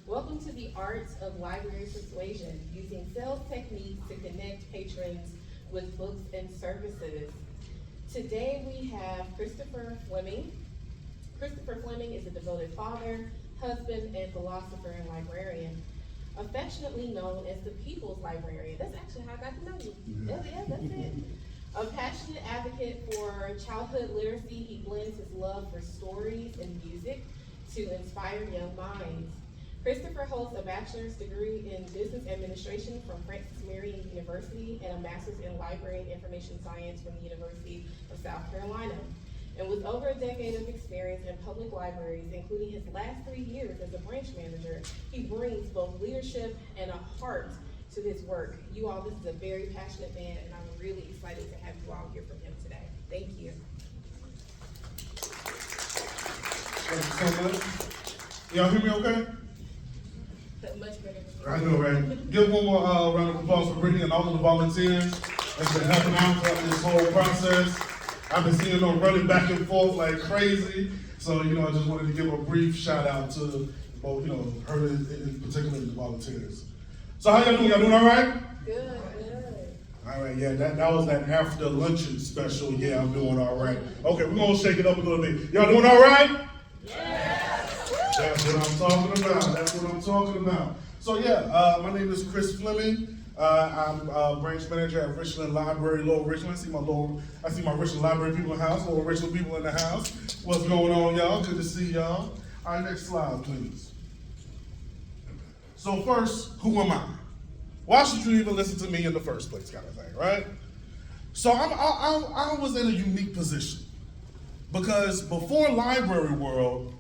Welcome to the Art of Library Persuasion, using sales techniques to connect patrons with books and services. Today we have Christopher Fleming. Christopher Fleming is a devoted father, husband, and philosopher and librarian. Affectionately known as the People's Librarian. That's actually how I got to know you. That's it. A passionate advocate for childhood literacy, he blends his love for stories and music to inspire young minds. Christopher holds a bachelor's degree in business administration from Francis Marion University and a master's in library and information science from the University of South Carolina. And with over a decade of experience in public libraries, including his last 3 years as a branch manager, he brings both leadership and a heart to his work. You all, this is a very passionate man, and I'm really excited to have you all hear from him today. Thank you. Thank you so much. Y'all hear me okay? Much better. I know, right? Give one more round of applause for Brittany and all of the volunteers that's been helping out throughout this whole process. I've been seeing them running back and forth like crazy. So, I just wanted to give a brief shout out to both, her in particular, the volunteers. So how y'all doing? Y'all doing all right? Good. All right, yeah, that was that after luncheon special. Yeah, I'm doing all right. Okay, we're gonna shake it up a little bit. Y'all doing all right? Yes. That's what I'm talking about. So yeah, my name is Chris Fleming. I'm branch manager at Richland Library, Lower Richland. I see my Richland Library people in the house, Lower Richland people in the house. What's going on, y'all? Good to see y'all. All right, next slide, please. So first, who am I? Why should you even listen to me in the first place, kind of thing, right? So I was in a unique position because before library world,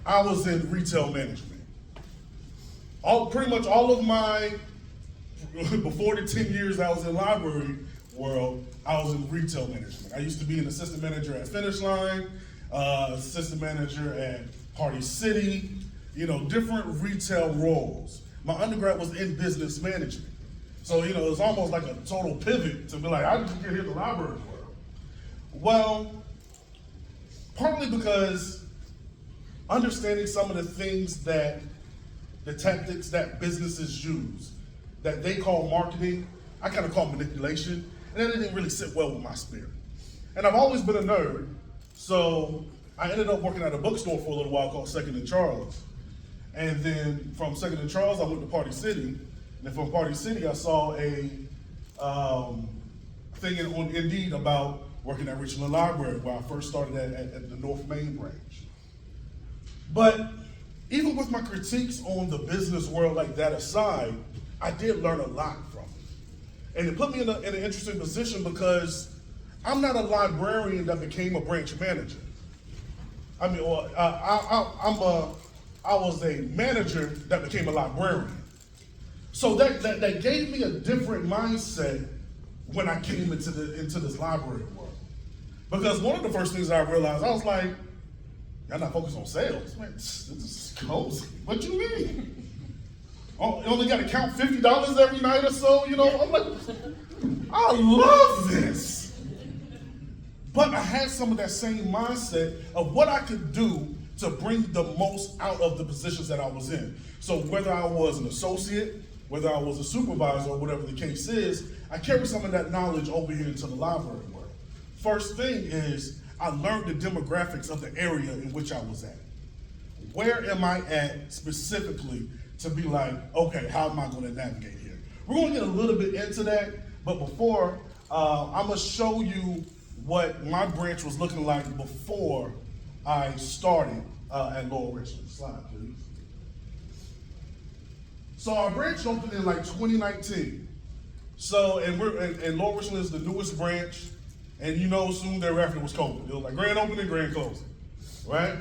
I was in retail management. Pretty much all of my, before the 10 years I was in library world, I was in retail management. I used to be an assistant manager at Finish Line, assistant manager at Party City, different retail roles. My undergrad was in business management. So, it was almost like a total pivot to be like, how did you get here to the library world? Well, partly because understanding some of the things the tactics that businesses use, that they call marketing, I kind of call manipulation, and that didn't really sit well with my spirit. And I've always been a nerd, so I ended up working at a bookstore for a little while called Second and Charles. And then from Second and Charles, I went to Party City. And then from Party City, I saw a thing on Indeed about working at Richland Library, where I first started at the North Main branch. But even with my critiques on the business world like that aside, I did learn a lot from it. And it put me in an interesting position because I'm not a librarian that became a branch manager. I mean, I was a manager that became a librarian. So that gave me a different mindset when I came into this library world. Because one of the first things I realized, I was like, y'all not focused on sales. Man, this is cozy. What you mean? Oh, you only got to count $50 every night or so, I'm like, I love this. But I had some of that same mindset of what I could do to bring the most out of the positions that I was in. So whether I was an associate, whether I was a supervisor, or whatever the case is, I carry some of that knowledge over here into the library world. First thing is, I learned the demographics of the area in which I was at. Where am I at specifically to be like, okay, how am I going to navigate here? We're going to get a little bit into that, but before, I'm going to show you what my branch was looking like before I started at Lower Richland. Slide, please. So our branch opened in like 2019. So, and Lower Richland is the newest branch, and soon thereafter was COVID. It was like grand opening, grand closing, right?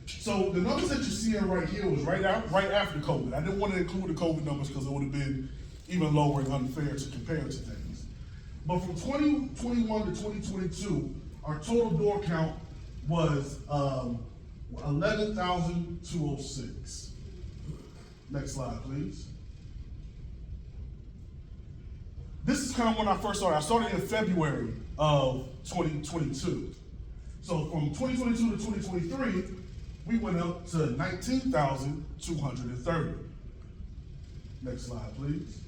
So the numbers that you're seeing right here was right after COVID. I didn't want to include the COVID numbers because it would have been even lower and unfair to compare to things. But from 2021 to 2022, our total door count was 11,206. Next slide, please. This is kind of when I first started. I started in February of 2022. So from 2022 to 2023, we went up to 19,230. Next slide, please.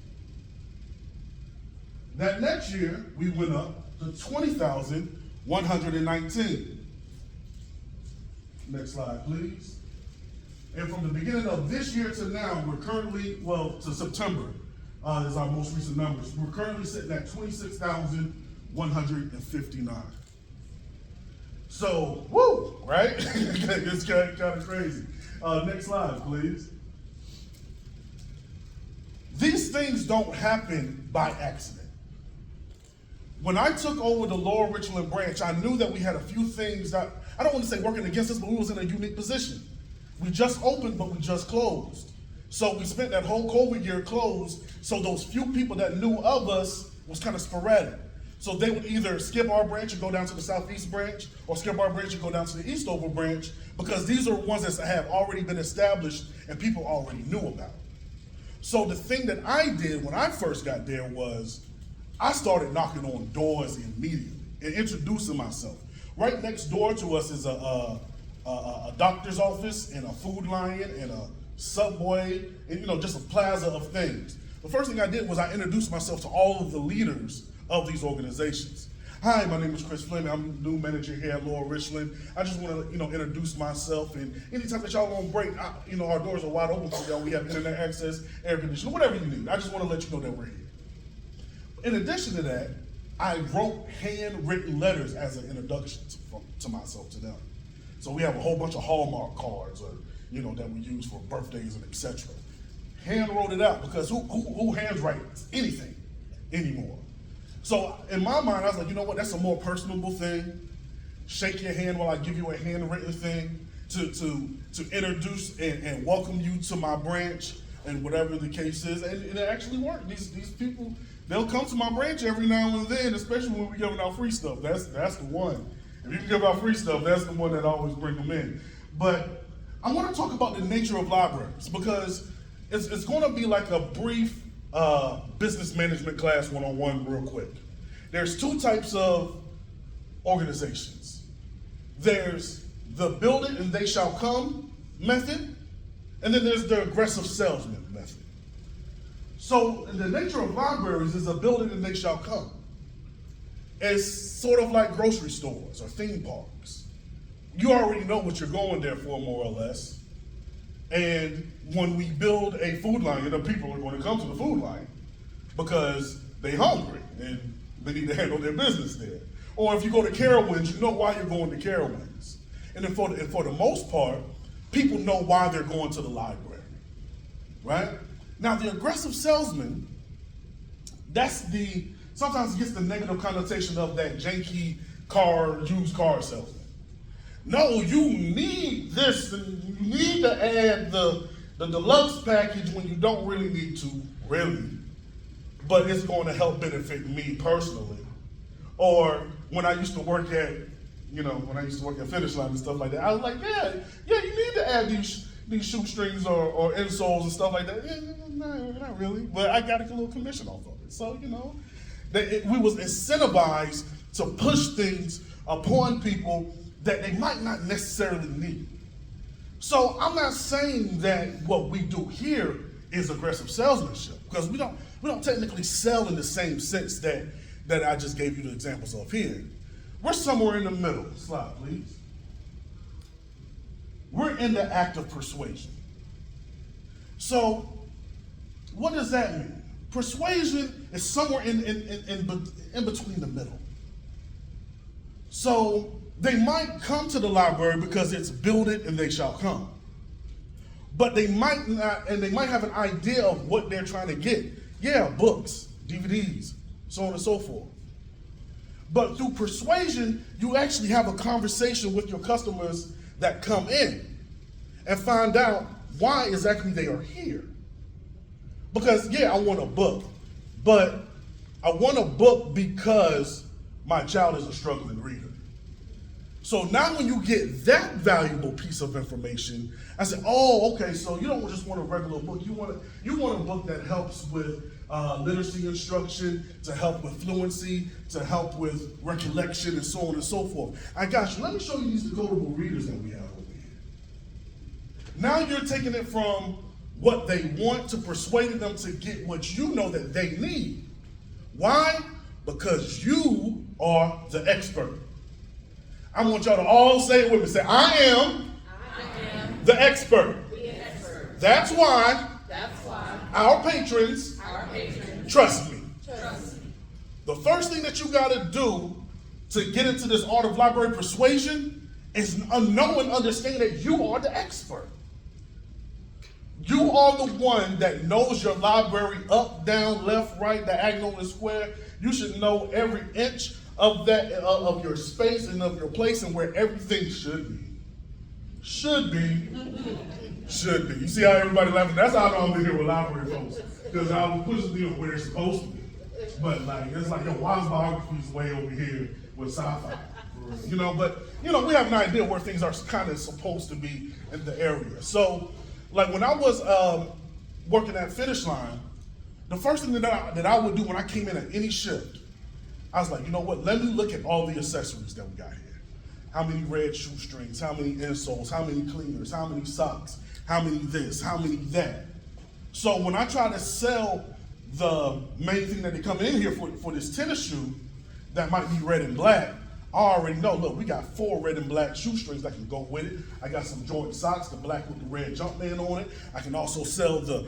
That next year, we went up to 20,119. Next slide, please. And from the beginning of this year to now, we're currently, to September is our most recent numbers. We're currently sitting at 26,159. So, woo, right? It's kind of crazy. Next slide, please. These things don't happen by accident. When I took over the Lower Richland branch, I knew that we had a few things that, I don't want to say working against us, but we was in a unique position. We just opened, but we just closed. So we spent that whole COVID year closed, so those few people that knew of us was kind of sporadic. So they would either skip our branch and go down to the Southeast branch, or skip our branch and go down to the Eastover branch, because these are ones that have already been established and people already knew about. So the thing that I did when I first got there was, I started knocking on doors immediately and introducing myself. Right next door to us is a doctor's office and a Food Lion and a Subway, and just a plaza of things. The first thing I did was I introduced myself to all of the leaders of these organizations. Hi, my name is Chris Fleming. I'm the new manager here at Lower Richland. I just want to, introduce myself. And anytime that y'all on break, our doors are wide open for y'all. We have internet access, air conditioning, whatever you need. I just want to let you know that we're here. In addition to that, I wrote handwritten letters as an introduction to myself to them. So we have a whole bunch of Hallmark cards, that we use for birthdays and etc. Hand wrote it out, because who handwrites anything anymore? So in my mind, I was like, you know what? That's a more personable thing. Shake your hand while I give you a handwritten thing to introduce and welcome you to my branch and whatever the case is. And it actually worked. These people, they'll come to my branch every now and then, especially when we're giving out free stuff. That's the one. If you can give out free stuff, that's the one that always bring them in. But I want to talk about the nature of libraries, because it's going to be like a brief business management class 101 real quick. There's two types of organizations. There's the build it and they shall come method, and then there's the aggressive salesman method. So the nature of libraries is a build it and they shall come. It's sort of like grocery stores or theme parks. You already know what you're going there for, more or less. And when we build a food line, the people are going to come to the food line because they're hungry and they need to handle their business there. Or if you go to Carowinds, you know why you're going to Carowinds. And then for the most part, people know why they're going to the library, right? Now the aggressive salesman, sometimes it gets the negative connotation of that janky used car salesman. No, you need this, and you need to add the deluxe package when you don't really need to, really. But it's going to help benefit me personally. Or when I used to work at, Finish Line and stuff like that, I was like, yeah, you need to add these shoestrings or insoles and stuff like that. Yeah, no, not really. But I got a little commission off of it. So, we was incentivized to push things upon people that they might not necessarily need. So I'm not saying that what we do here is aggressive salesmanship, because we don't technically sell in the same sense that I just gave you the examples of here. We're somewhere in the middle. Slide, please. We're in the act of persuasion. So what does that mean? Persuasion is somewhere in between the middle. So they might come to the library because it's build it and they shall come. But they might not, and they might have an idea of what they're trying to get. Yeah, books, DVDs, so on and so forth. But through persuasion, you actually have a conversation with your customers that come in and find out why exactly they are here. Because yeah, I want a book, but I want a book because my child is a struggling reader. So now when you get that valuable piece of information, I said, oh, okay, so you don't just want a regular book. You want a book that helps with literacy instruction, to help with fluency, to help with recollection, and so on and so forth. I got you. Let me show you these decodable readers that we have over here. Now you're taking it from what they want, to persuade them to get what you know that they need. Why? Because you are the expert. I want y'all to all say it with me. Say, I am the expert. That's why our patrons trust me. The first thing that you got to do to get into this art of library persuasion is know and understand that you are the expert. You are the one that knows your library up, down, left, right, diagonal, and square. You should know every inch of that, of your space and of your place and where everything should be. Should be. Should be. You see how everybody laughing? That's how I know I'm in here with library folks. Because I was pushing them where they're supposed to be. But like, it's like, yo, why is biography's way over here with sci-fi? You know, but, you know, we have an idea where things are kind of supposed to be in the area. So, like when I was working at Finish Line, the first thing that I would do when I came in at any shift, I was like, you know what, let me look at all the accessories that we got here. How many red shoestrings, how many insoles, how many cleaners, how many socks, how many this, how many that. So when I try to sell the main thing that they come in here for this tennis shoe that might be red and black, I already know, look, we got 4 red and black shoestrings that can go with it. I got some Jordan socks, the black with the red Jumpman on it. I can also sell the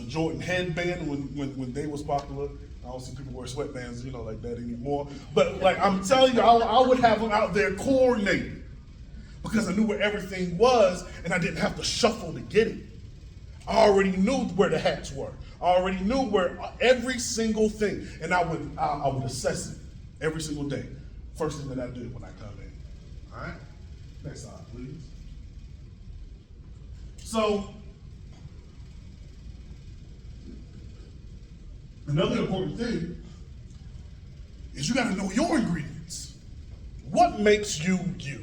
Jordan headband when they was popular. I don't see people wear sweatbands, you know, like that anymore. But like I'm telling you, I would have them out there coordinated because I knew where everything was and I didn't have to shuffle to get it. I already knew where the hats were. I already knew where every single thing, and I would assess it every single day. First thing that I do when I come in. All right? Next slide, please. So, another important thing is you got to know your ingredients. What makes you you?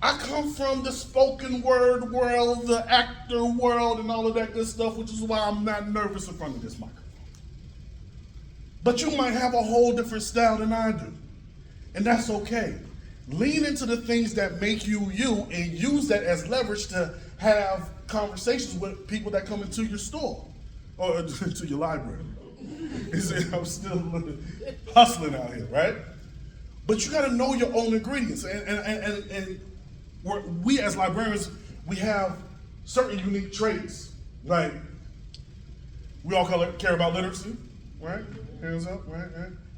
I come from the spoken word world, the actor world, and all of that good stuff, which is why I'm not nervous in front of this microphone. But you might have a whole different style than I do, and that's okay. Lean into the things that make you you and use that as leverage to have conversations with people that come into your store or into your library. I'm still hustling out here, right? But you got to know your own ingredients, and we as librarians, we have certain unique traits. Like we all care about literacy, right? Hands up, right?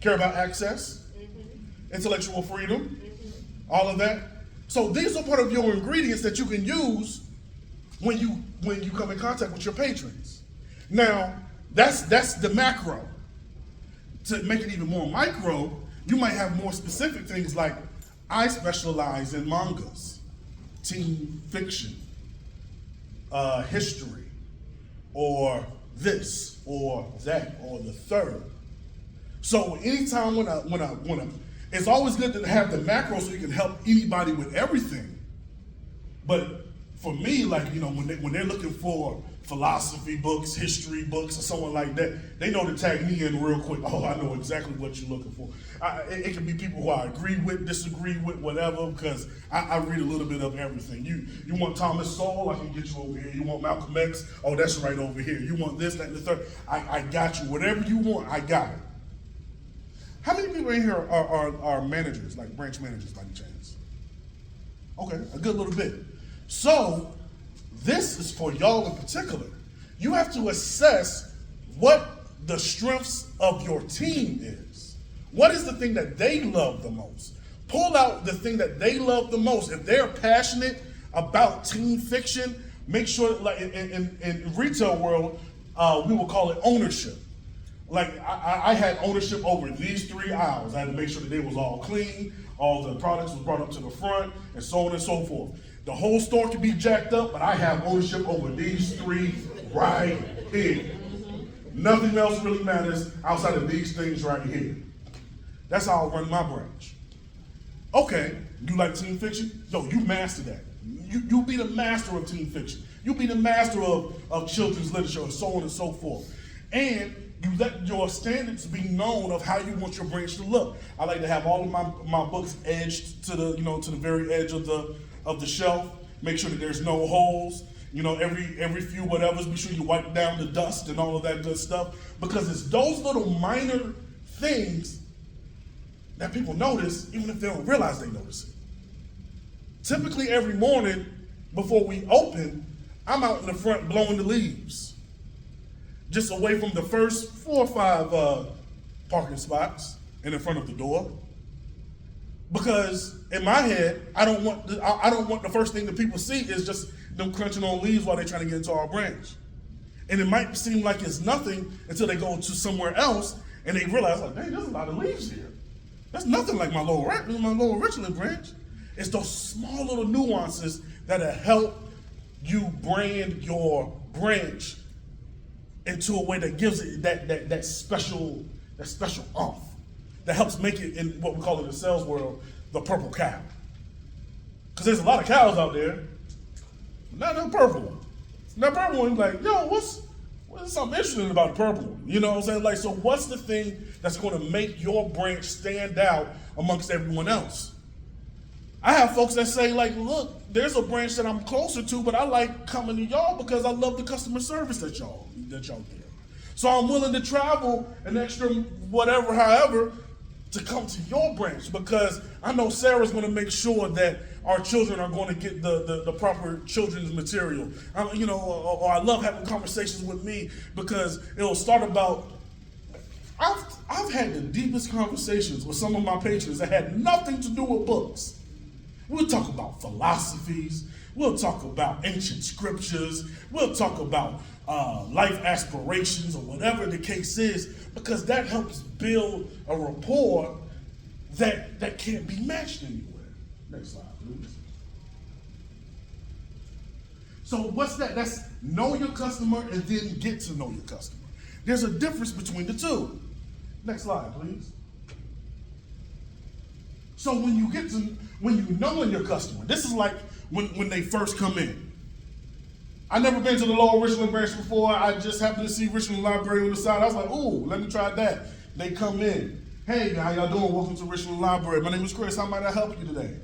Care about access, intellectual freedom, all of that. So these are part of your ingredients that you can use when you come in contact with your patrons. Now, that's the macro. To make it even more micro, you might have more specific things like I specialize in mangas, teen fiction, history, or this, or that, or the third. So anytime when I, it's always good to have the macro so you can help anybody with everything. But for me, like, you know, when they're looking for philosophy books, history books, or someone like that, they know to tag me in real quick. Oh, I know exactly what you're looking for. It can be people who I agree with, disagree with, whatever, because I read a little bit of everything. You want Thomas Sowell, I can get you over here. You want Malcolm X, oh, that's right over here. You want this, that, and the third, I got you. Whatever you want, I got it. How many people in here are managers, like branch managers by any chance? Okay, a good little bit. So, this is for y'all in particular. You have to assess what the strengths of your team is. What is the thing that they love the most? Pull out the thing that they love the most. If they're passionate about teen fiction, make sure, like in retail world, we will call it ownership. Like I had ownership over these 3 aisles. I had to make sure that they was all clean, all the products was brought up to the front, and so on and so forth. The whole store can be jacked up, but I have ownership over these 3 right here. Nothing else really matters outside of these things right here. That's how I run my branch. Okay, you like teen fiction? Yo, you master that. You be the master of teen fiction. You be the master of children's literature and so on and so forth. And you let your standards be known of how you want your branch to look. I like to have all of my books edged to the very edge of the shelf. Make sure that there's no holes. every few whatevers, be sure you wipe down the dust and all of that good stuff, because it's those little minor things that people notice, even if they don't realize they notice it. Typically every morning before we open, I'm out in the front blowing the leaves, just away from the first 4 or 5 parking spots and in front of the door. Because in my head, I don't want the first thing that people see is just them crunching on leaves while they're trying to get into our branch. And it might seem like it's nothing until they go to somewhere else and they realize, like, dang, there's a lot of leaves here. That's nothing like my Lower Richland branch. It's those small little nuances that help you brand your branch into a way that gives it that special oomph, that helps make it, in what we call in the sales world, the purple cow. Because there's a lot of cows out there, not that purple one. That purple one, like, yo, what's something interesting about the purple one? You know what I'm saying? Like, so what's the thing that's going to make your branch stand out amongst everyone else? I have folks that say, like, look, there's a branch that I'm closer to, but I like coming to y'all because I love the customer service that y'all give. So I'm willing to travel an extra whatever, however, to come to your branch, because I know Sarah's going to make sure that our children are going to get the proper children's material. Or I love having conversations with me because it'll start about, I've had the deepest conversations with some of my patrons that had nothing to do with books. We'll talk about philosophies, we'll talk about ancient scriptures, we'll talk about life aspirations or whatever the case is, because that helps build a rapport that can't be matched anywhere. Next slide, please. So what's that? That's know your customer and then get to know your customer. There's a difference between the two. Next slide, please. So when you know your customer, this is like when they first come in. I never been to the Lower Richland branch before. I just happened to see Richland Library on the side. I was like, ooh, let me try that. They come in. Hey, how y'all doing? Welcome to Richland Library. My name is Chris. How might I help you today?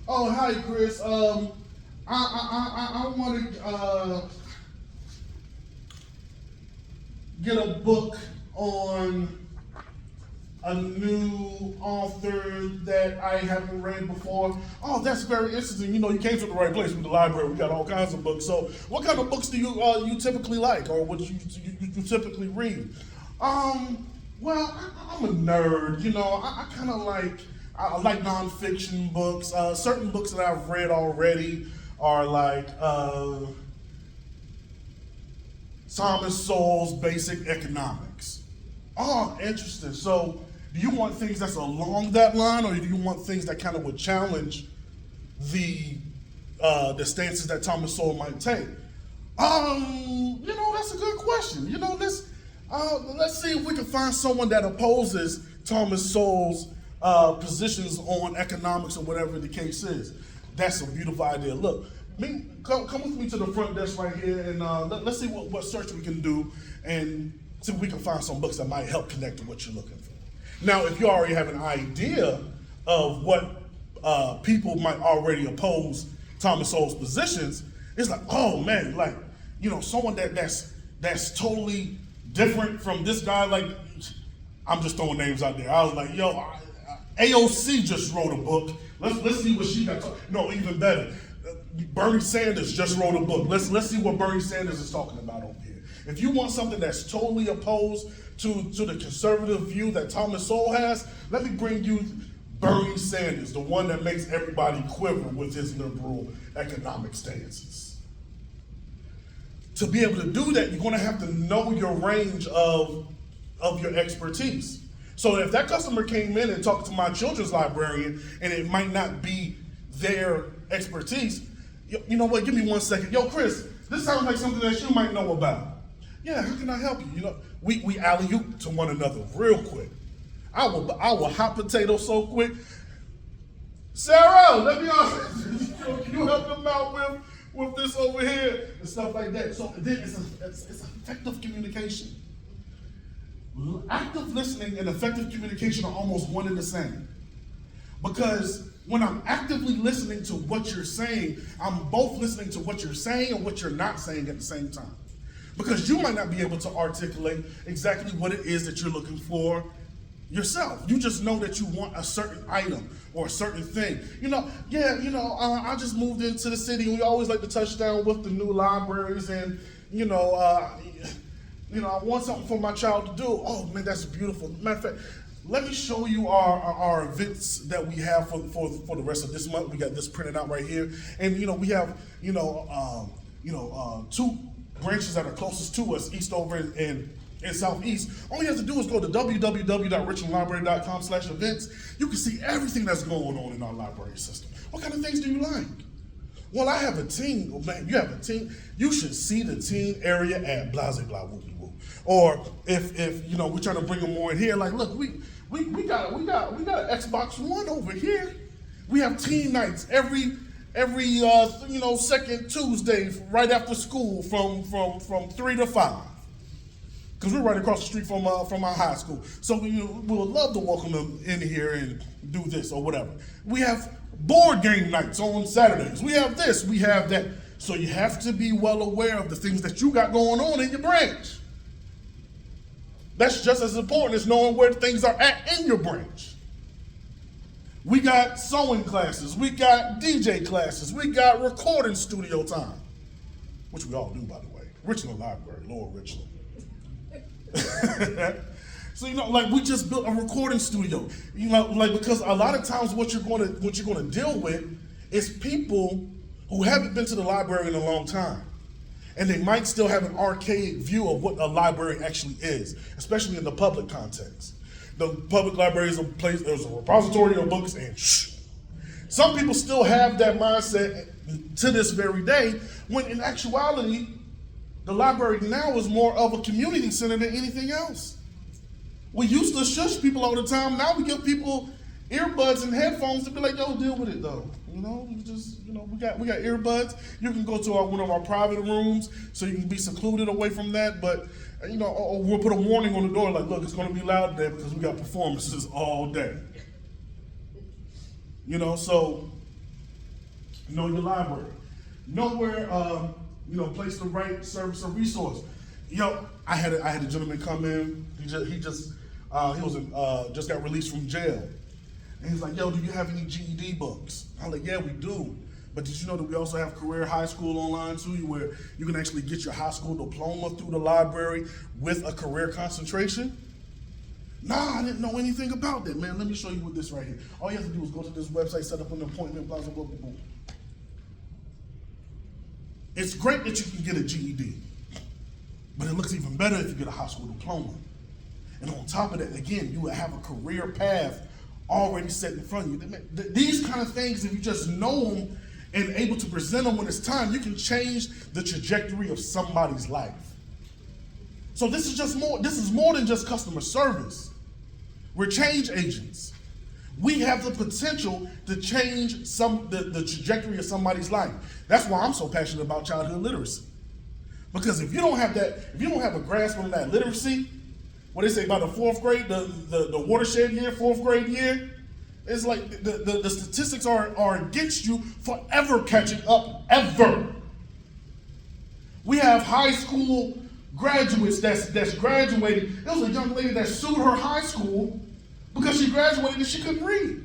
Oh, hi, Chris. I want to get a book on a new author that I haven't read before. Oh, that's very interesting. You came to the right place with the library. We got all kinds of books. So what kind of books do you typically like, or what you typically read? Well, I'm a nerd. I kind of I like nonfiction books. Certain books that I've read already are like Thomas Sowell's Basic Economics. Oh, interesting. So do you want things that's along that line, or do you want things that kind of would challenge the stances that Thomas Sowell might take? That's a good question. Let's see if we can find someone that opposes Thomas Sowell's positions on economics or whatever the case is. That's a beautiful idea. Look, come with me to the front desk right here, and let's see what search we can do, and see if we can find some books that might help connect to what you're looking for. Now, if you already have an idea of what people might already oppose Thomas Sowell's positions, it's like, oh man, someone that's totally different from this guy. Like, I'm just throwing names out there. I was like, yo, AOC just wrote a book. Let's see what she got. No, even better. Bernie Sanders just wrote a book. Let's see what Bernie Sanders is talking about over here. If you want something that's totally opposed to the conservative view that Thomas Sowell has, let me bring you Bernie Sanders, the one that makes everybody quiver with his liberal economic stances. To be able to do that, you're going to have to know your range of your expertise. So if that customer came in and talked to my children's librarian and it might not be their expertise, you know what, give me 1 second. Yo, Chris, this sounds like something that you might know about. Yeah, how can I help you? We alley-oop to one another real quick. I will hot potato so quick. Sarah, let me can you help them out with this over here and stuff like that. So then it's effective communication. Active listening and effective communication are almost one and the same. Because When I'm actively listening to what you're saying, I'm both listening to what you're saying and what you're not saying at the same time. Because you might not be able to articulate exactly what it is that you're looking for yourself. You just know that you want a certain item or a certain thing. I just moved into the city, and we always like to touch down with the new libraries, and I want something for my child to do. Oh man, that's beautiful. Matter of fact, let me show you our events that we have for the rest of this month. We got this printed out right here, and we have two branches that are closest to us, Eastover and Southeast. All you have to do is go to www.richlandlibrary.com/events. You can see everything that's going on in our library system. What kind of things do you like? Well, I have a teen. Oh, man, you have a teen. You should see the teen area at blah blah blah whoopie whoop. Or if we're trying to bring them more in here, like look, we got an Xbox One over here. We have teen nights every second Tuesday right after school from 3 to 5. Because we're right across the street from our high school. So we would love to welcome them in here and do this or whatever. We have board game nights on Saturdays. We have this, we have that. So you have to be well aware of the things that you got going on in your branch. That's just as important as knowing where things are at in your branch. We got sewing classes, we got DJ classes, we got recording studio time, which we all do, by the way. Richland Library, Lower Richland. So we just built a recording studio. Because a lot of times what you're going to deal with is people who haven't been to the library in a long time, and they might still have an archaic view of what a library actually is, especially in the public context. The public library is a place, there's a repository of books, and some people still have that mindset to this very day, when in actuality, the library now is more of a community center than anything else. We used to shush people all the time. Now we give people earbuds and headphones to be like, yo, deal with it though. We got earbuds. You can go to one of our private rooms so you can be secluded away from that. But we'll put a warning on the door like, look, it's going to be loud today because we got performances all day. So know your library. Know where place the right service or resource. I had a gentleman come in. He just got released from jail, and he's like, "Yo, do you have any GED books?" I'm like, "Yeah, we do. But did you know that we also have career high school online too, where you can actually get your high school diploma through the library with a career concentration?" Nah, I didn't know anything about that, man. Let me show you what this right here. All you have to do is go to this website, set up an appointment, blah blah blah blah blah. It's great that you can get a GED, but it looks even better if you get a high school diploma. And on top of that, again, you will have a career path already set in front of you. These kind of things, if you just know them and able to present them when it's time, you can change the trajectory of somebody's life. So this is more than just customer service. We're change agents. We have the potential to change the trajectory of somebody's life. That's why I'm so passionate about childhood literacy. Because if you don't have a grasp on that literacy, what they say about the fourth grade, the watershed year, fourth grade year, it's like the statistics are against you forever catching up, ever. We have high school graduates that's graduating. There was a young lady that sued her high school because she graduated and she couldn't read.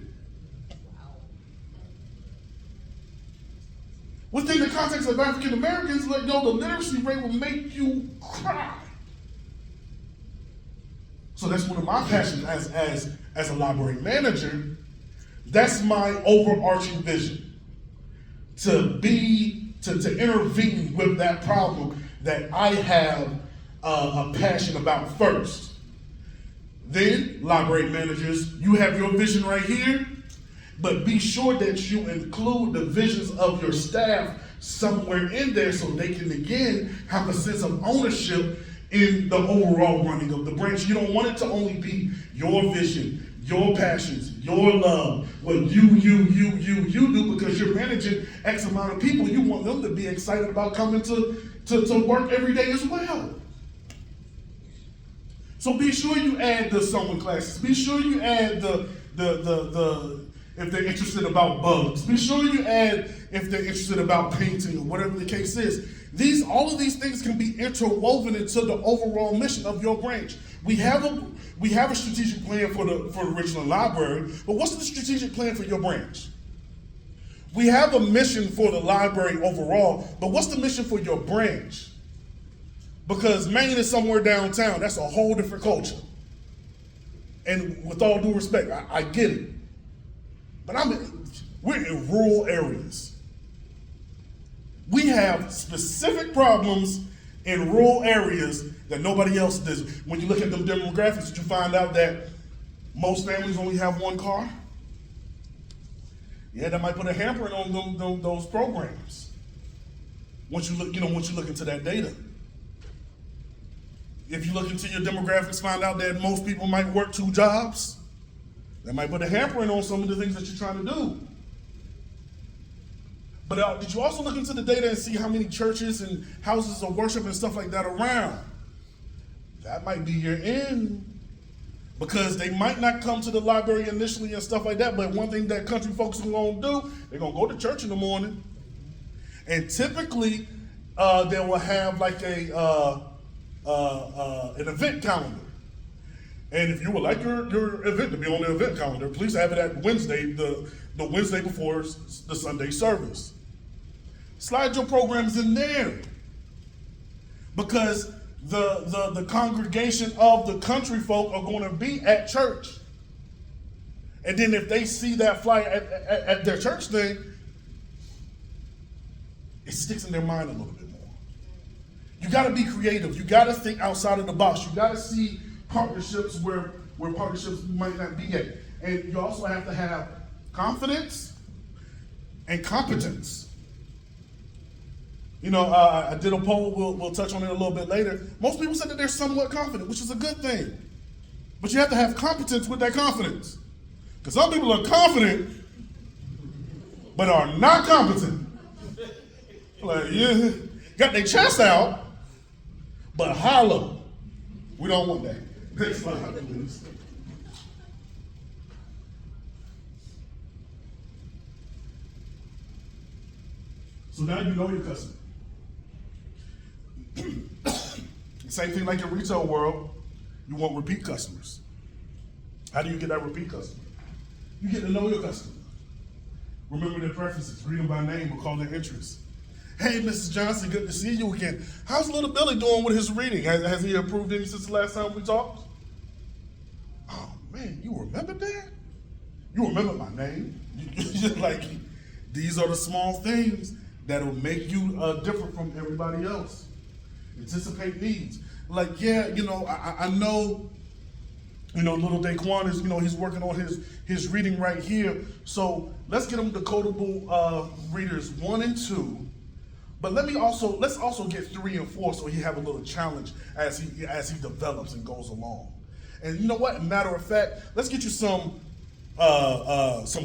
Within the context of African Americans, the literacy rate will make you cry. So that's one of my passions as a library manager. That's my overarching vision. To intervene with that problem that I have a passion about first. Then, library managers, you have your vision right here, but be sure that you include the visions of your staff somewhere in there so they can, again, have a sense of ownership in the overall running of the branch. You don't want it to only be your vision, your passions, your love, what you do, because you're managing X amount of people. You want them to be excited about coming to work every day as well. So be sure you add the sewing classes. Be sure you add the if they're interested about bugs. Be sure you add if they're interested about painting or whatever the case is. All of these things can be interwoven into the overall mission of your branch. We have a strategic plan for the Richland Library, but what's the strategic plan for your branch? We have a mission for the library overall, but what's the mission for your branch? Because Maine is somewhere downtown. That's a whole different culture. And with all due respect, I get it. But we're in rural areas. We have specific problems in rural areas that nobody else does. When you look at them demographics, you find out that most families only have one car. Yeah, that might put a hamper on those programs. Once you look into that data. If you look into your demographics, find out that most people might work 2 jobs. That might put a hampering on some of the things that you're trying to do. But did you also look into the data and see how many churches and houses of worship and stuff like that are around? That might be your end. Because they might not come to the library initially and stuff like that, but one thing that country folks are going to do, they're going to go to church in the morning. And typically, they will have like an event calendar. And if you would like your event to be on the event calendar, please have it at Wednesday, the Wednesday before the Sunday service. Slide your programs in there. Because the congregation of the country folk are going to be at church. And then if they see that flyer at their church thing, it sticks in their mind a little bit more. You got to be creative. You got to think outside of the box. You got to see partnerships where partnerships might not be at. And you also have to have confidence and competence. You know, I did a poll, we'll touch on it a little bit later. Most people said that they're somewhat confident, which is a good thing. But you have to have competence with that confidence. Because some people are confident, but are not competent. Like, yeah, got their chest out, but hollow. We don't want that. Next slide, please. So now you know your customer. Same thing like in retail world, you want repeat customers. How do you get that repeat customer? You get to know your customer. Remember their preferences, read them by name, recall their interests. Hey, Mrs. Johnson, good to see you again. How's little Billy doing with his reading? Has he improved any since the last time we talked? Oh man, you remember that? You remember my name? Like, these are the small things that'll make you different from everybody else. Anticipate needs. Like, yeah, you know, I know, you know, little Daquan is, you know, he's working on his reading right here. So let's get him the codable readers 1 and 2. But let's also get 3 and 4 so he have a little challenge as he develops and goes along. And you know what? Matter of fact, let's get you some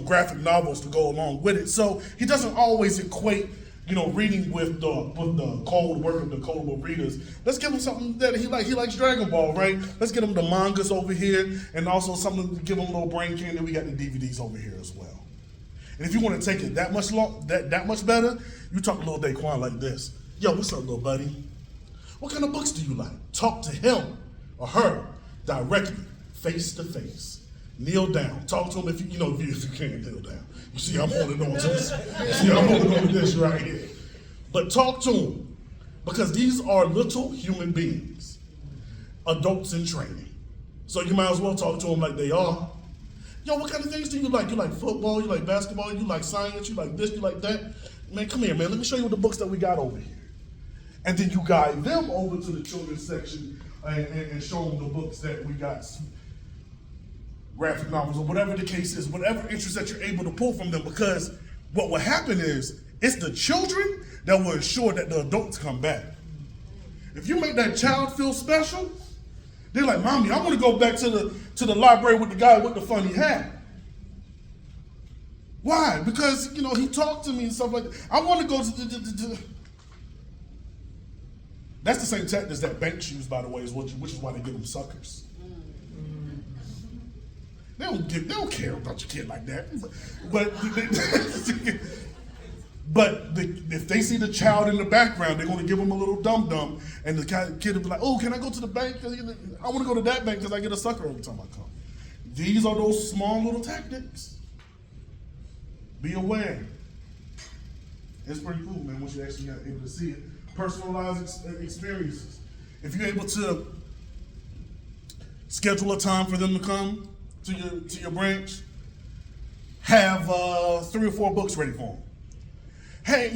graphic novels to go along with it. So he doesn't always equate, you know, reading with the cold work of the codable readers. Let's give him something that he likes. He likes Dragon Ball, right? Let's get him the mangas over here, and also something to give him a little brain candy. We got the DVDs over here as well. And if you want to take it that much better, you talk to little Daquan like this. Yo, what's up, little buddy? What kind of books do you like? Talk to him or her directly, face to face. Kneel down. Talk to him if you can't kneel down. You see, I'm holding on to this. You see, I'm holding on to this right here. But talk to them, because these are little human beings, adults in training. So you might as well talk to them like they are. Yo, what kind of things do you like? You like football? You like basketball? You like science? You like this? You like that? Man, come here, man. Let me show you the books that we got over here. And then you guide them over to the children's section and show them the books that we got. Graphic novels or whatever the case is, whatever interest that you're able to pull from them, because what will happen is it's the children that will ensure that the adults come back. If you make that child feel special, they're like, Mommy, I want to go back to the library with the guy with the funny hat. Why? Because, you know, he talked to me and stuff like that. I want to go to That's the same tactics that banks use, by the way, which is why they give them suckers. They don't care about your kid like that. But if they see the child in the background, they're going to give them a little dum-dum, and the kid will be like, oh, can I go to the bank? I want to go to that bank because I get a sucker every time I come. These are those small little tactics. Be aware. It's pretty cool, man, once you actually are able to see it. Personalized experiences. If you're able to schedule a time for them to come to your branch, have 3 or 4 books ready for them. Hey,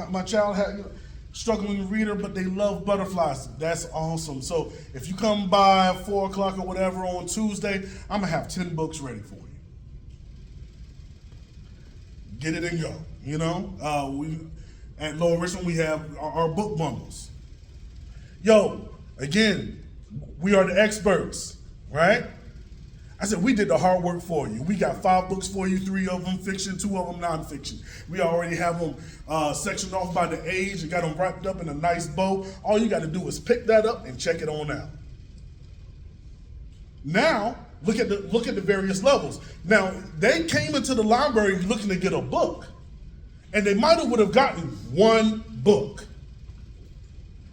my child had struggling to read her, but they love butterflies. That's awesome. So if you come by 4 o'clock or whatever on Tuesday, I'm gonna have 10 books ready for you. Get it and go. We at Lower Richmond we have our book bundles. Yo, again, we are the experts, right? I said, we did the hard work for you. We got 5 books for you, 3 of them fiction, 2 of them nonfiction. We already have them sectioned off by the age and got them wrapped up in a nice bow. All you got to do is pick that up and check it on out. Now, look at the various levels. Now, they came into the library looking to get a book, and they might have would have gotten 1 book.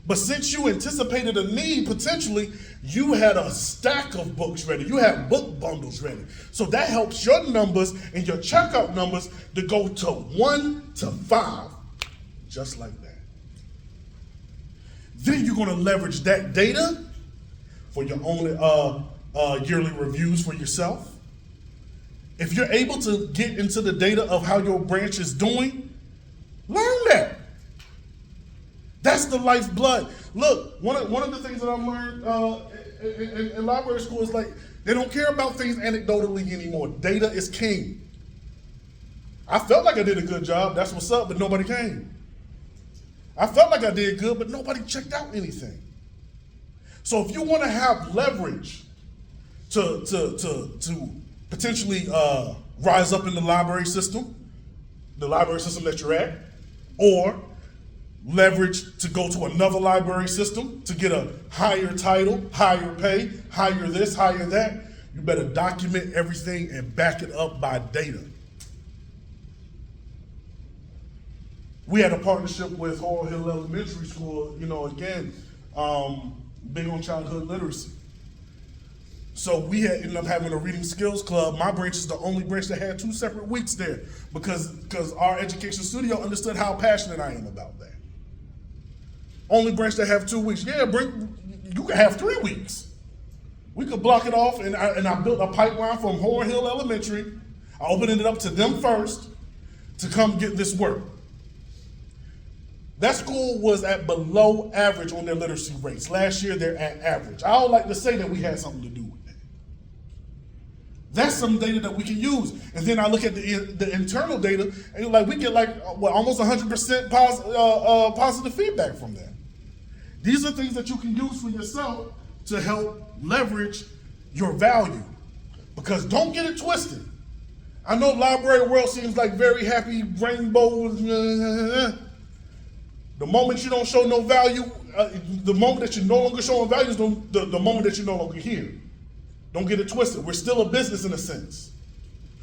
But since you anticipated a need, potentially, you had a stack of books ready. You had book bundles ready. So that helps your numbers and your checkout numbers to go to 1 to 5, just like that. Then you're going to leverage that data for your own yearly reviews for yourself. If you're able to get into the data of how your branch is doing, learn that. That's the lifeblood. Look, one of the things that I've learned in library school is like they don't care about things anecdotally anymore. Data is king. I felt like I did a good job. That's what's up, but nobody came. I felt like I did good, but nobody checked out anything. So if you want to have leverage to potentially rise up in the library system that you're at, or leverage to go to another library system to get a higher title, higher pay, higher this, higher that, you better document everything and back it up by data. We had a partnership with Horror Hill Elementary School, again, big on childhood literacy. So we ended up having a reading skills club. My branch is the only branch that had 2 separate weeks there because our education studio understood how passionate I am about that. Only branch that have 2 weeks. Yeah, you can have 3 weeks. We could block it off, and I built a pipeline from Horror Hill Elementary. I opened it up to them first to come get this work. That school was at below average on their literacy rates. Last year, they're at average. I would like to say that we had something to do with that. That's some data that we can use. And then I look at the internal data, and we get almost 100% positive feedback from that. These are things that you can use for yourself to help leverage your value. Because don't get it twisted. I know library world seems like very happy, rainbows. The moment you don't show no value, the moment that you're no longer showing value is the moment that you're no longer here. Don't get it twisted. We're still a business in a sense.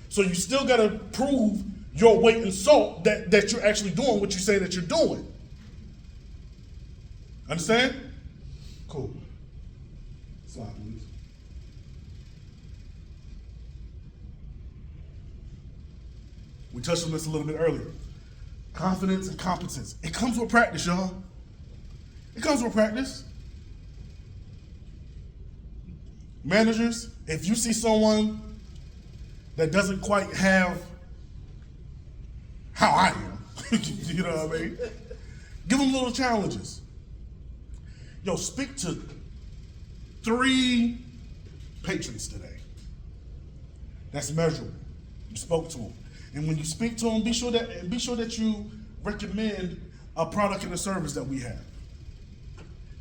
So you still got to prove your weight in salt that you're actually doing what you say that you're doing. Understand? Cool. Slide, please. We touched on this a little bit earlier. Confidence and competence. It comes with practice, y'all. It comes with practice. Managers, if you see someone that doesn't quite have how I am, you know what I mean? Give them little challenges. Yo, speak to 3 patrons today. That's measurable. You spoke to them. And when you speak to them, be sure that you recommend a product and a service that we have.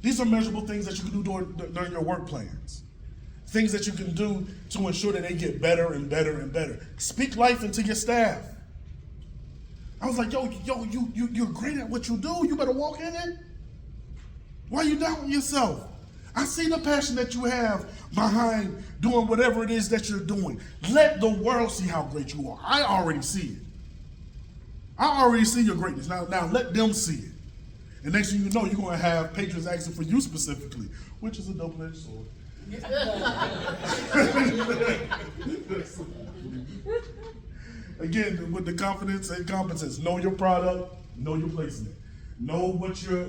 These are measurable things that you can do during your work plans. Things that you can do to ensure that they get better and better and better. Speak life into your staff. I was like, you're great at what you do. You better walk in it. Why are you doubting yourself? I see the passion that you have behind doing whatever it is that you're doing. Let the world see how great you are. I already see it. I already see your greatness. Now let them see it. And next thing you know, you're going to have patrons asking for you specifically, which is a double-edged sword. Again, with the confidence and competence, know your product, know your place in it. Know what you're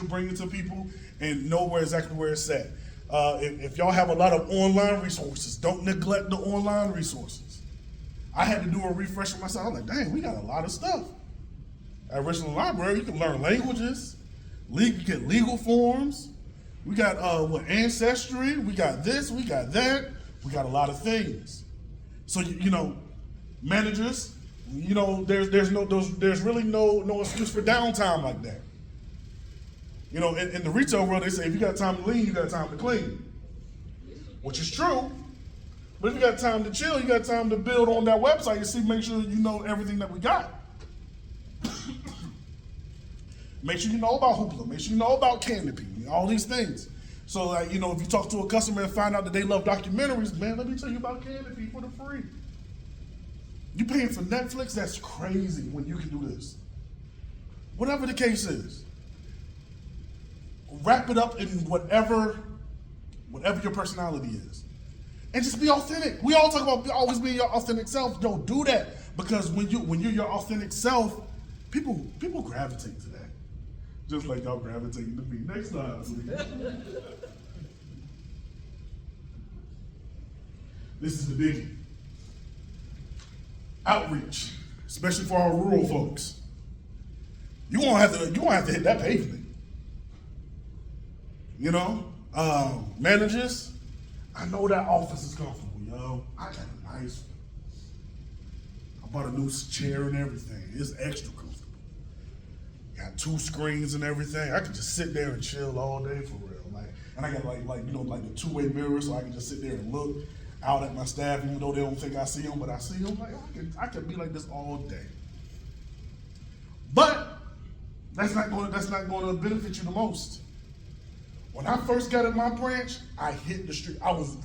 bringing to people, and know exactly where it's at. If y'all have a lot of online resources, don't neglect the online resources. I had to do a refresher myself. I'm like, dang, we got a lot of stuff. At Richland Library, you can learn languages, you get legal forms. We got Ancestry, we got this, we got that. We got a lot of things. So managers, there's really no excuse for downtime like that. In the retail world, they say if you got time to lean, you got time to clean, which is true. But if you got time to chill, you got time to build on that website and make sure you know everything that we got. Make sure you know about Hoopla. Make sure you know about Canopy. All these things. So, if you talk to a customer and find out that they love documentaries, man, let me tell you about Canopy for the free. You paying for Netflix? That's crazy when you can do this. Whatever the case is, wrap it up in whatever your personality is. And just be authentic. We all talk about always being your authentic self. Yo, do that. Because when you're your authentic self, people gravitate to that. Just like y'all gravitating to me. Next time, please. This is the biggie. Outreach, especially for our rural folks. You won't have to hit that pavement. Managers, I know that office is comfortable, yo. I got a nice one. I bought a new chair and everything. It's extra comfortable. Got 2 screens and everything. I could just sit there and chill all day for real. And I got like the 2-way mirror, so I can just sit there and look out at my staff, even though they don't think I see them, but I see them. I could be like this all day. But that's not going to benefit you the most. When I first got at my branch, I hit the street. I was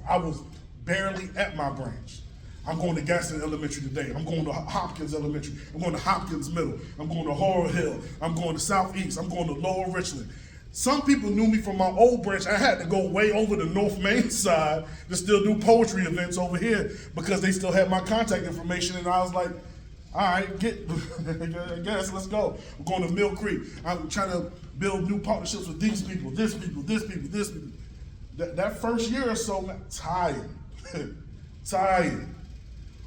barely at my branch. I'm going to Gaston Elementary today. I'm going to Hopkins Elementary. I'm going to Hopkins Middle. I'm going to Horror Hill. I'm going to Southeast. I'm going to Lower Richland. Some people knew me from my old branch. I had to go way over the North Main side to still do poetry events over here because they still had my contact information. And I was like, all right, I guess, let's go. I'm going to Mill Creek. I'm trying to build new partnerships with these people, this people. That first year or so, man, tired.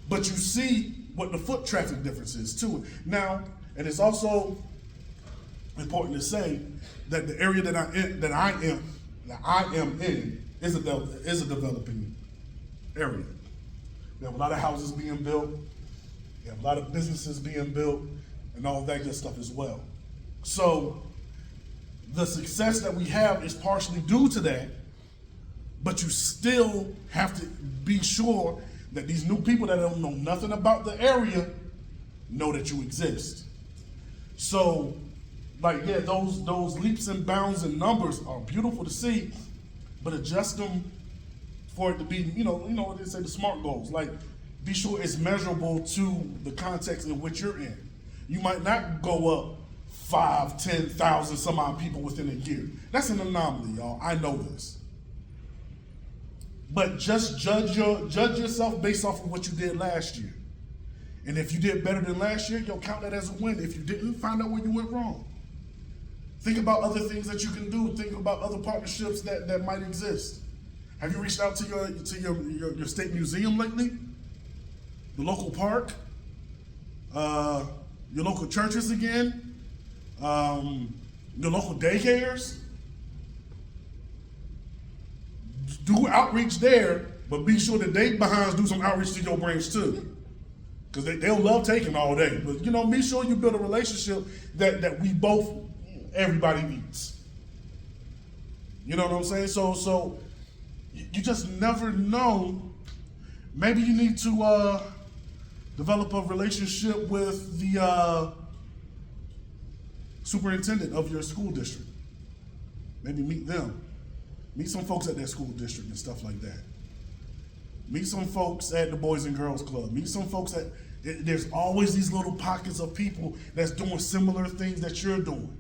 But you see what the foot traffic difference is too. Now, and it's also important to say that the area that I am in is a developing area. We have a lot of houses being built. We have a lot of businesses being built, and all that good stuff as well. So the success that we have is partially due to that, but you still have to be sure that these new people that don't know nothing about the area know that you exist. So, those leaps and bounds and numbers are beautiful to see, but adjust them for it to be, what they say, the SMART goals. Be sure it's measurable to the context in which you're in. You might not go up 5, 10,000 some odd people within a year. That's an anomaly, y'all. I know this. But just judge yourself based off of what you did last year. And if you did better than last year, you'll count that as a win. If you didn't, find out where you went wrong. Think about other things that you can do. Think about other partnerships that might exist. Have you reached out to your state museum lately? The local park? Your local churches again? Your local daycares? Do outreach there, but be sure that they behinds do some outreach to your branch too. Because they'll love taking all day. But be sure you build a relationship that everybody needs. You know what I'm saying? So you just never know. Maybe you need to develop a relationship with the superintendent of your school district. Maybe meet them. Meet some folks at their school district and stuff like that. Meet some folks at the Boys and Girls Club. Meet some folks at, there's always these little pockets of people that's doing similar things that you're doing.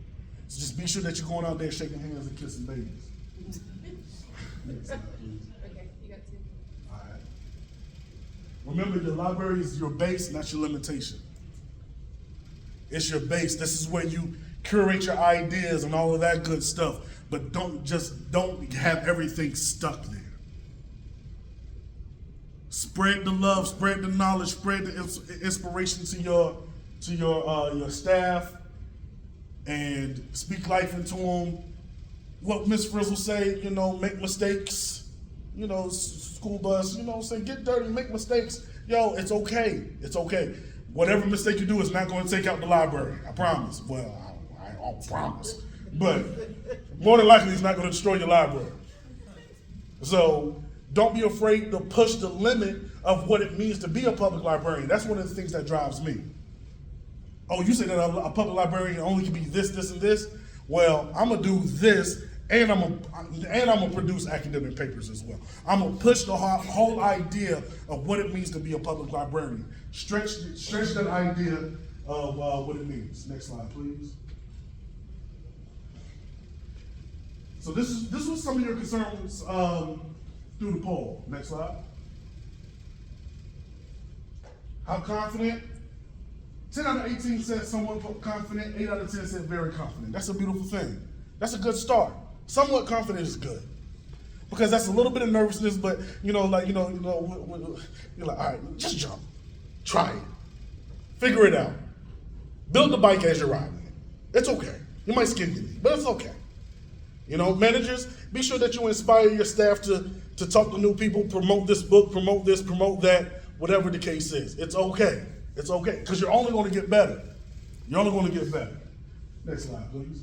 So just be sure that you're going out there shaking hands and kissing babies. Next slide, please. Okay, you got two. All right. Remember, your library is your base, not your limitation. It's your base. This is where you curate your ideas and all of that good stuff. But don't have everything stuck there. Spread the love, spread the knowledge, spread the inspiration to your staff, and speak life into them. What Miss Frizzle say, make mistakes. School bus, say get dirty, make mistakes. Yo, it's okay. It's okay. Whatever mistake you do is not going to take out the library. I promise. Well, I don't promise. But more than likely, it's not going to destroy your library. So don't be afraid to push the limit of what it means to be a public librarian. That's one of the things that drives me. Oh, you say that a public librarian only can be this, this, and this? Well, I'm going to do this, and I'm gonna produce academic papers as well. I'm going to push the whole idea of what it means to be a public librarian. Stretch that idea of what it means. Next slide, please. So this was some of your concerns through the poll. Next slide. How confident? 10 out of 18 said somewhat confident. 8 out of 10 said very confident. That's a beautiful thing. That's a good start. Somewhat confident is good, because that's a little bit of nervousness. But you're like, all right, just jump, try it, figure it out, build the bike as you're riding it. It's okay. You might skin your knee, but it's okay. Managers, be sure that you inspire your staff to talk to new people, promote this book, promote this, promote that, whatever the case is. It's okay. It's okay, because you're only going to get better. You're only going to get better. Next slide, please.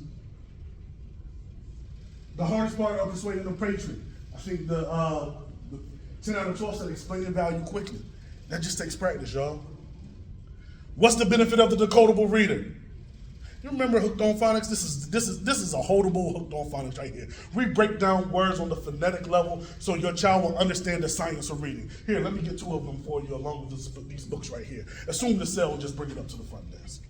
The hardest part of persuading a patron, I think the 10 out of 12 said explaining value quickly. That just takes practice, y'all. What's the benefit of the decodable reader? You remember Hooked on Phonics? This is a holdable Hooked on Phonics right here. We break down words on the phonetic level so your child will understand the science of reading. Here, let me get 2 of them for you along with these books right here. Assume the cell will just bring it up to the front desk.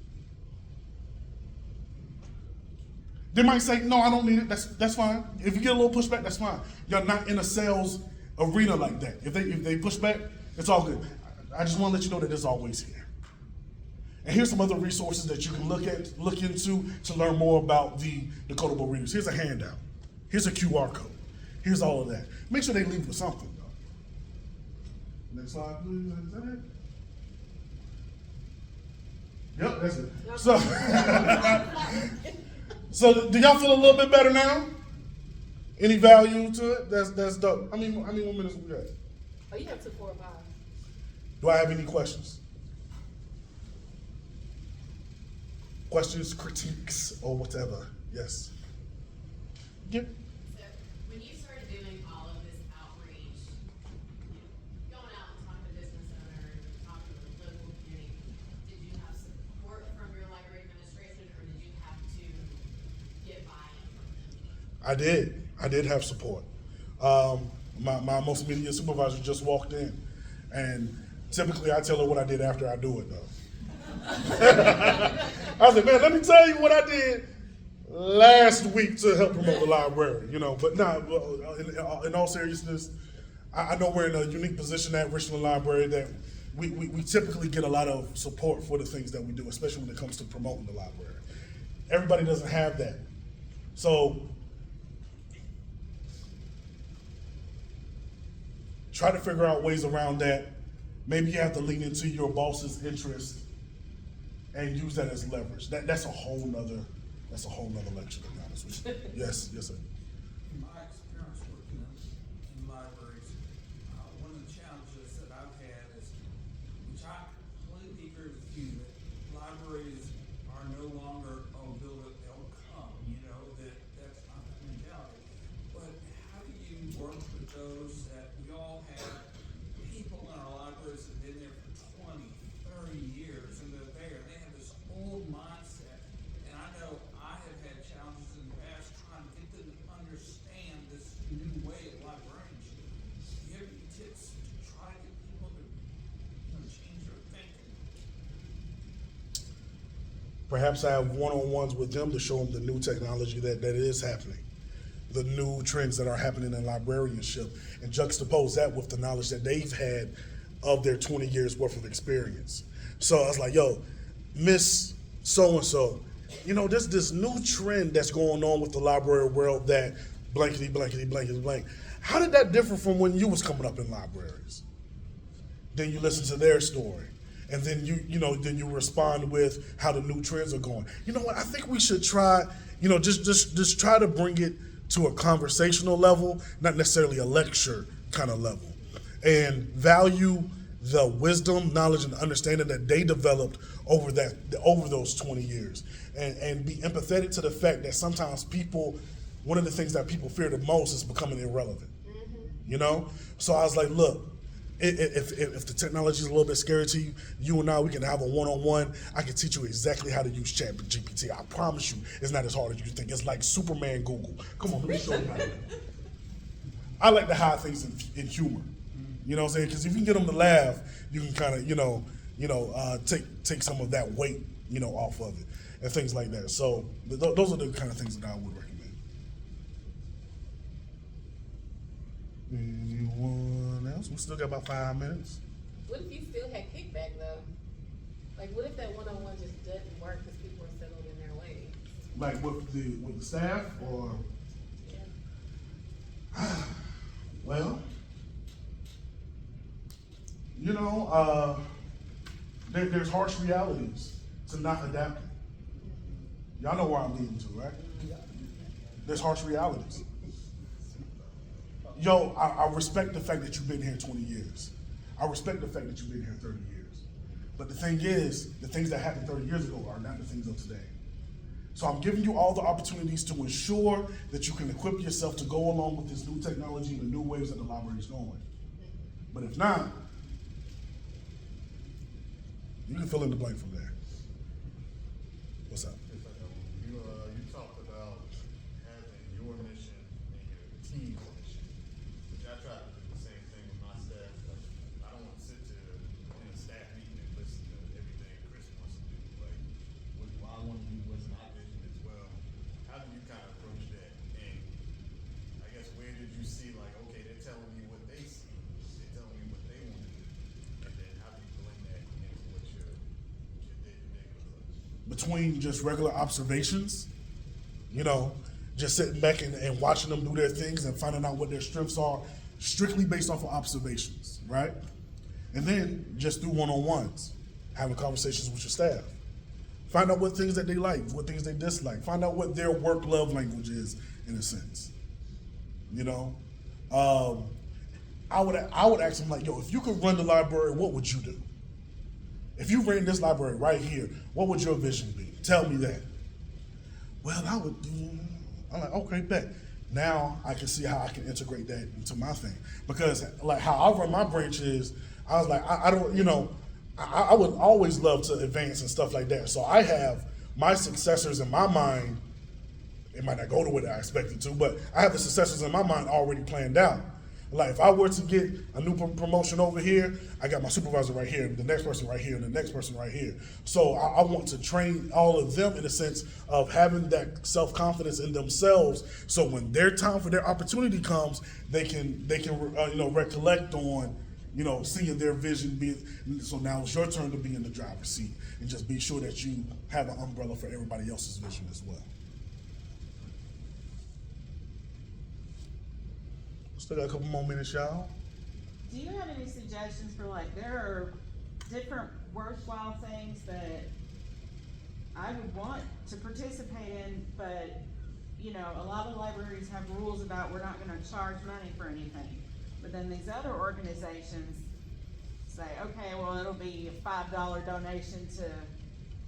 They might say, no, I don't need it. That's fine. If you get a little pushback, that's fine. You're not in a sales arena like that. If they push back, it's all good. I just want to let you know that it's always here. And here's some other resources that you can look into to learn more about the decodable readers. Here's a handout. Here's a QR code. Here's all of that. Make sure they leave with something, though. Next slide, please. Is that it? Yep, that's it. So do y'all feel a little bit better now? Any value to it? That's dope. How many more minutes we got? Oh, you have to 4 or 5. Do I have any questions? Questions, critiques, or whatever? Yes. Yeah. So when you started doing all of this outreach, going out and talking to business owners, talking to the local community, did you have support from your library administration, or did you have to get buy-in from them? I did have support. My most immediate supervisor just walked in, and typically I tell her what I did after I do it, though. I said, man, let me tell you what I did last week to help promote the library, But in all seriousness, I know we're in a unique position at Richland Library that we typically get a lot of support for the things that we do, especially when it comes to promoting the library. Everybody doesn't have that. So try to figure out ways around that. Maybe you have to lean into your boss's interest and use that as leverage. That's a whole nother lecture, to be honest with you. Yes, sir. In my experience working in libraries, one of the challenges that I've had is, which I completely agree with you, that libraries are no longer, build it, they'll come, that's not the mentality. But how do you work with those that we all have people in our libraries that have been there for 20, 30 years, and they're there, they have this old mindset, and I know I have had challenges in the past trying to get them to understand this new Perhaps I have one-on-ones with them to show them the new technology that is happening, the new trends that are happening in librarianship, and juxtapose that with the knowledge that they've had of their 20 years worth of experience. So I was like, yo, Miss So-and-so, there's this new trend that's going on with the library world that blankety, blankety, blankety, blank. How did that differ from when you was coming up in libraries? Then you listen to their story. And then you respond with how the new trends are going. You know what? I think we should try, just try to bring it to a conversational level, not necessarily a lecture kind of level, and value the wisdom, knowledge, and understanding that they developed over those 20 years, and be empathetic to the fact that sometimes one of the things that people fear the most is becoming irrelevant. So I was like, look, if the technology is a little bit scary to you, you and I, we can have a one-on-one. I can teach you exactly how to use ChatGPT. I promise you, it's not as hard as you think. It's like Superman Google. Come on, let me show you how to do it. I like to hide things in humor. You know what I'm saying? Because if you can get them to laugh, you can kind of, take some of that weight, off of it and things like that. So those are the kind of things that I would recommend. Anyone else? We still got about 5 minutes. What if you still had kickback though? Like, what if that one-on-one just doesn't work because people are settled in their ways? Like with the staff, or Yeah. well, there's harsh realities to not adapting. Y'all know where I'm leading to, right? There's harsh realities. Yo, I respect the fact that you've been here 20 years. I respect the fact that you've been here 30 years. But the thing is, the things that happened 30 years ago are not the things of today. So I'm giving you all the opportunities to ensure that you can equip yourself to go along with this new technology and the new ways that the library is going. But if not, you can fill in the blank from there. What's up? You talked about having your mission and your team's mission, which I try to do the same thing with my staff. Like, I don't want to sit in a staff meeting and listen to everything Chris wants to do. Like, what I want to do, what's my vision as well. How do you kind of approach that? And I guess where did you see, like, okay, they're telling me what they see, they're telling me what they want to do, and then how do you blend that into what your day-to-day looks like? Between just regular observations, just sitting back and watching them do their things and finding out what their strengths are, strictly based off of observations, right? And then just through one-on-ones, having conversations with your staff. Find out what things that they like, what things they dislike. Find out what their work love language is, in a sense. I would ask them, like, yo, if you could run the library, what would you do? If you ran this library right here, what would your vision be? Tell me that. Well, I'm like, okay, bet. Now I can see how I can integrate that into my thing. Because like how I run my branch is, I was like, I don't, I would always love to advance and stuff like that. So I have my successors in my mind. It might not go the way that I expected to, but I have the successors in my mind already planned out. Like if I were to get a new promotion over here, I got my supervisor right here, the next person right here, and the next person right here. So I want to train all of them in a sense of having that self-confidence in themselves. So when their time for their opportunity comes, they can recollect on, seeing their vision being. So now it's your turn to be in the driver's seat and just be sure that you have an umbrella for everybody else's vision as well. Still got a couple more minutes, y'all. Do you have any suggestions for, like, there are different worthwhile things that I would want to participate in, but, a lot of libraries have rules about we're not gonna charge money for anything. But then these other organizations say, okay, well, it'll be a $5 donation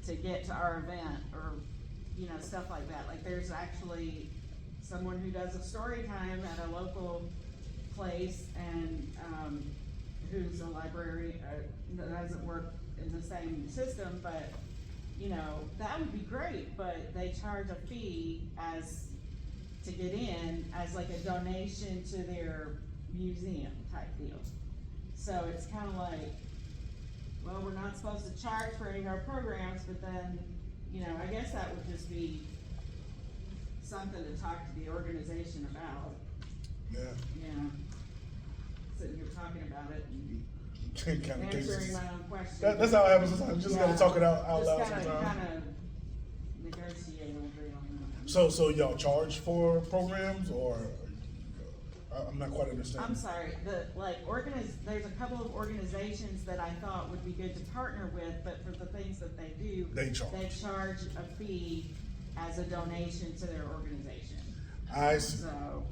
to get to our event, or, stuff like that. Like, there's actually someone who does a story time at a local place and who's a library that doesn't work in the same system, but that would be great, but they charge a fee to get in as like a donation to their museum type deal. So it's kind of like, well, we're not supposed to charge for any of our programs, but then you know, I guess that would just be something to talk to the organization about, Yeah. you know. Sitting here talking about it and Kind of answering cases. my own questions. That's how it happens sometimes. You just gotta talk it out loud Just sometimes. kinda negotiate a little bit on that. So y'all charge for programs, or I'm not quite understanding. I'm sorry, there's a couple of organizations that I thought would be good to partner with, but for the things that they do. They charge. They charge a fee as a donation to their organization, I see. so.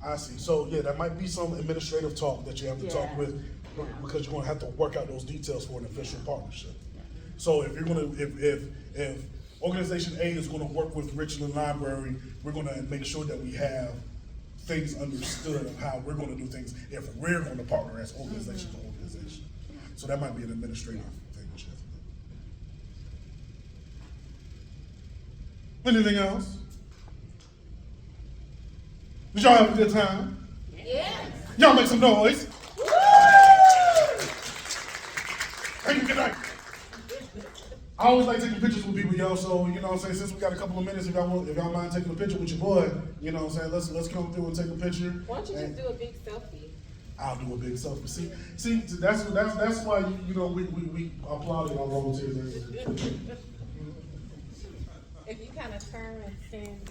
I see. So yeah, that might be some administrative talk that you have to talk Yeah. with, Yeah. because you're gonna have to work out those details for an official partnership. Yeah. So if you're gonna, if organization A is gonna work with Richland Library, we're gonna make sure that we have things understood of how we're gonna do things if we're gonna partner as organization to organization. So that might be an administrative thing that you have to do. Anything else? Did y'all have a good time? Yes. Y'all make some noise. Hey, good night. I always like taking pictures with people, y'all. So you know what I'm saying, since we got a couple of minutes, if y'all mind taking a picture with your boy, you know what I'm saying, let's come through and take a picture. Why don't you And just do a big selfie? I'll do a big selfie. See, that's why you know we applauded our volunteers. If you kind of turn and stand